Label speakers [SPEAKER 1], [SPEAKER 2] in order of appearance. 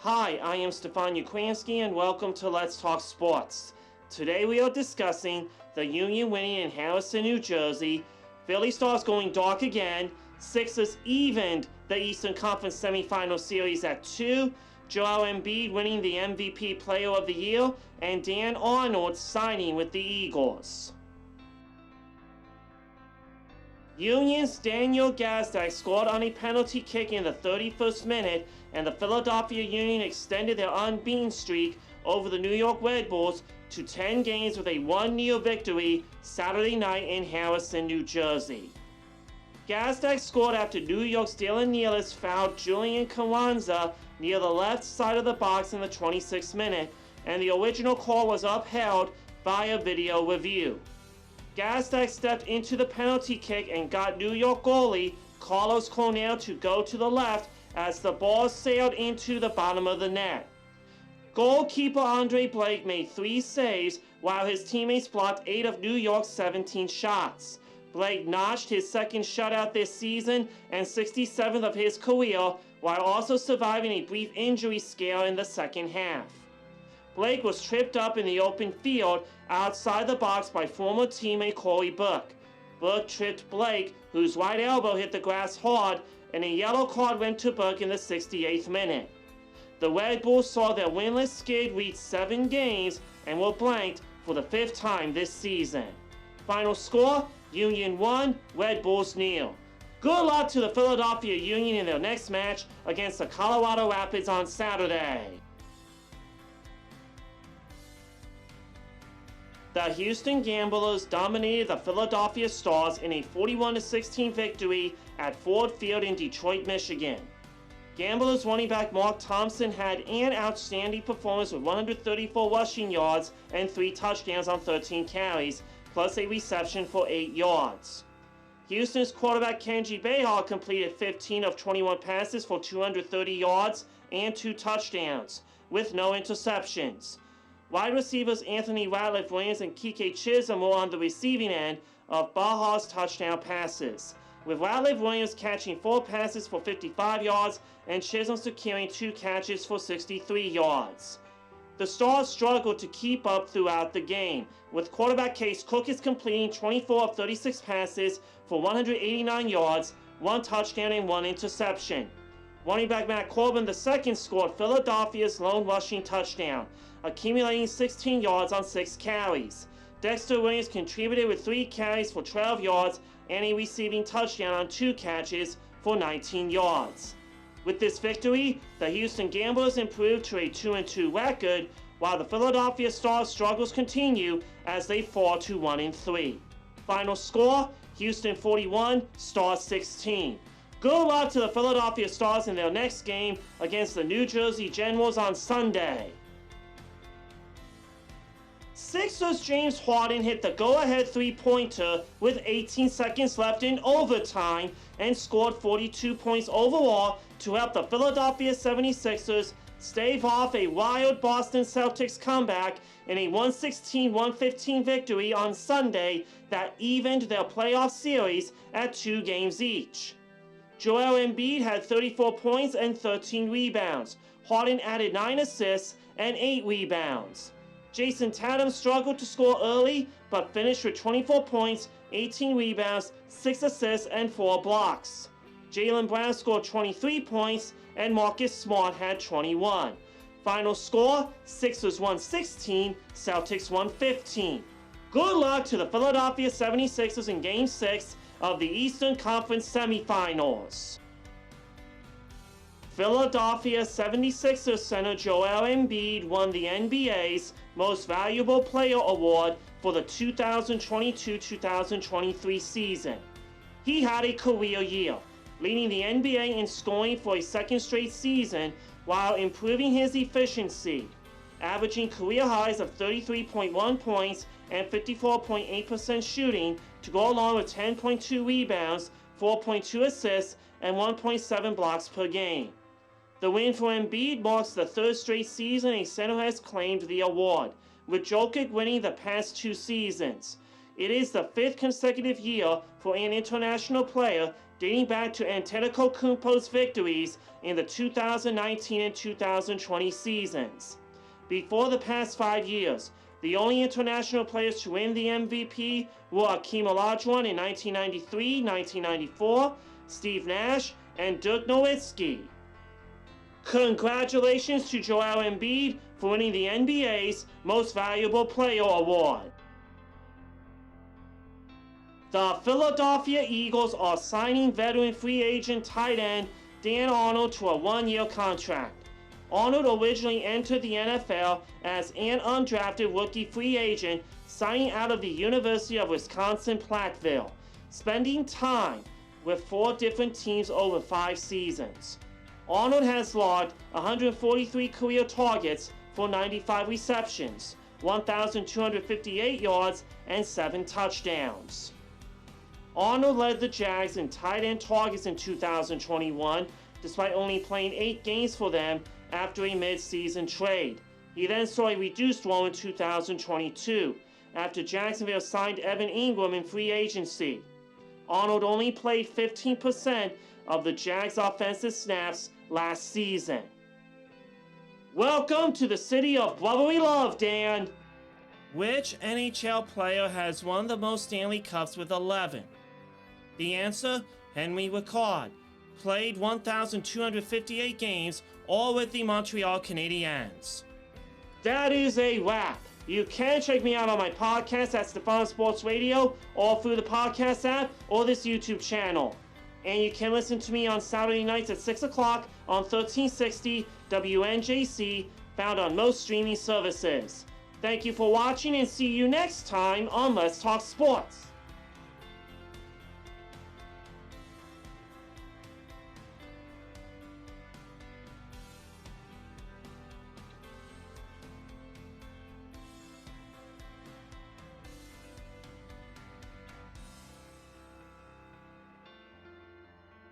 [SPEAKER 1] Hi, I am Stefan Ukransky and welcome to Let's Talk Sports. Today we are discussing the Union winning in Harrison, New Jersey, Philly Stars going dark again, Sixers evened the Eastern Conference semifinal series at 2, Joel Embiid winning the MVP Player of the Year, and Dan Arnold signing with the Eagles. Union's Daniel Gazdag scored on a penalty kick in the 31st minute, and the Philadelphia Union extended their unbeaten streak over the New York Red Bulls to 10 games with a 1-0 victory Saturday night in Harrison, New Jersey. Gazdag scored after New York's Dylan Nealis fouled Julian Carranza near the left side of the box in the 26th minute, and the original call was upheld by a video review. Gazdag stepped into the penalty kick and got New York goalie Carlos Cornell to go to the left as the ball sailed into the bottom of the net. Goalkeeper Andre Blake made 3 saves while his teammates blocked 8 of New York's 17 shots. Blake notched his second shutout this season and 67th of his career, while also surviving a brief injury scare in the second half. Blake was tripped up in the open field outside the box by former teammate Corey Burke. Burke tripped Blake, whose right elbow hit the grass hard, and a yellow card went to Burke in the 68th minute. The Red Bulls saw their winless skid reach 7 games and were blanked for the 5th time this season. Final score, Union 1, Red Bulls 0. Good luck to the Philadelphia Union in their next match against the Colorado Rapids on Saturday. The Houston Gamblers dominated the Philadelphia Stars in a 41-16 victory at Ford Field in Detroit, Michigan. Gamblers running back Mark Thompson had an outstanding performance with 134 rushing yards and 3 touchdowns on 13 carries, plus a reception for 8 yards. Houston's quarterback Kenji Bahar completed 15 of 21 passes for 230 yards and 2 touchdowns, with no interceptions. Wide receivers Anthony Ratliff-Williams and Kike Chisholm were on the receiving end of Bahar's touchdown passes, with Ratliff-Williams catching 4 passes for 55 yards and Chisholm securing 2 catches for 63 yards. The Stars struggled to keep up throughout the game, with quarterback Case Cookis completing 24 of 36 passes for 189 yards, 1 touchdown and 1 interception. Running back Matt Corbin II scored Philadelphia's lone rushing touchdown, accumulating 16 yards on 6 carries. Dexter Williams contributed with 3 carries for 12 yards and a receiving touchdown on 2 catches for 19 yards. With this victory, the Houston Gamblers improved to a 2-2 record, while the Philadelphia Stars' struggles continue as they fall to 1-3. Final score, Houston 41, Stars 16. Good luck to the Philadelphia Stars in their next game against the New Jersey Generals on Sunday. Sixers James Harden hit the go-ahead 3-pointer with 18 seconds left in overtime and scored 42 points overall to help the Philadelphia 76ers stave off a wild Boston Celtics comeback in a 116-115 victory on Sunday that evened their playoff series at 2 games each. Joel Embiid had 34 points and 13 rebounds. Harden added 9 assists and 8 rebounds. Jason Tatum struggled to score early, but finished with 24 points, 18 rebounds, 6 assists, and 4 blocks. Jaylen Brown scored 23 points, and Marcus Smart had 21. Final score, Sixers 116, Celtics 115. Good luck to the Philadelphia 76ers in Game 6 of the Eastern Conference semifinals. Philadelphia 76ers center Joel Embiid won the NBA's Most Valuable Player Award for the 2022-2023 season. He had a career year, leading the NBA in scoring for a second straight season while improving his efficiency, averaging career highs of 33.1 points and 54.8% shooting to go along with 10.2 rebounds, 4.2 assists, and 1.7 blocks per game. The win for Embiid marks the 3rd straight season a center has claimed the award, with Jokic winning the past 2 seasons. It is the 5th consecutive year for an international player dating back to Antetokounmpo's victories in the 2019 and 2020 seasons. Before the past 5 years, the only international players to win the MVP were Akeem Olajuwon in 1993, 1994, Steve Nash, and Dirk Nowitzki. Congratulations to Joel Embiid for winning the NBA's Most Valuable Player Award. The Philadelphia Eagles are signing veteran free agent tight end Dan Arnold to a 1-year contract. Arnold originally entered the NFL as an undrafted rookie free agent signing out of the University of Wisconsin-Platteville, spending time with 4 different teams over 5 seasons. Arnold has logged 143 career targets for 95 receptions, 1,258 yards, and 7 touchdowns. Arnold led the Jags in tight end targets in 2021, despite only playing 8 games for them after a mid-season trade. He then saw a reduced role in 2022, after Jacksonville signed Evan Ingram in free agency. Arnold only played 15% of the Jags' offensive snaps last season. Welcome to the city of brotherly love, Dan! Which NHL player has won the most Stanley Cups with 11? The answer, Henry Ricard. Played 1,258 games, all with the Montreal Canadiens. That is a wrap. You can check me out on my podcast at Stefan Sports Radio, or through the podcast app, or this YouTube channel. And you can listen to me on Saturday nights at 6 o'clock on 1360 WNJC, found on most streaming services. Thank you for watching, and see you next time on Let's Talk Sports.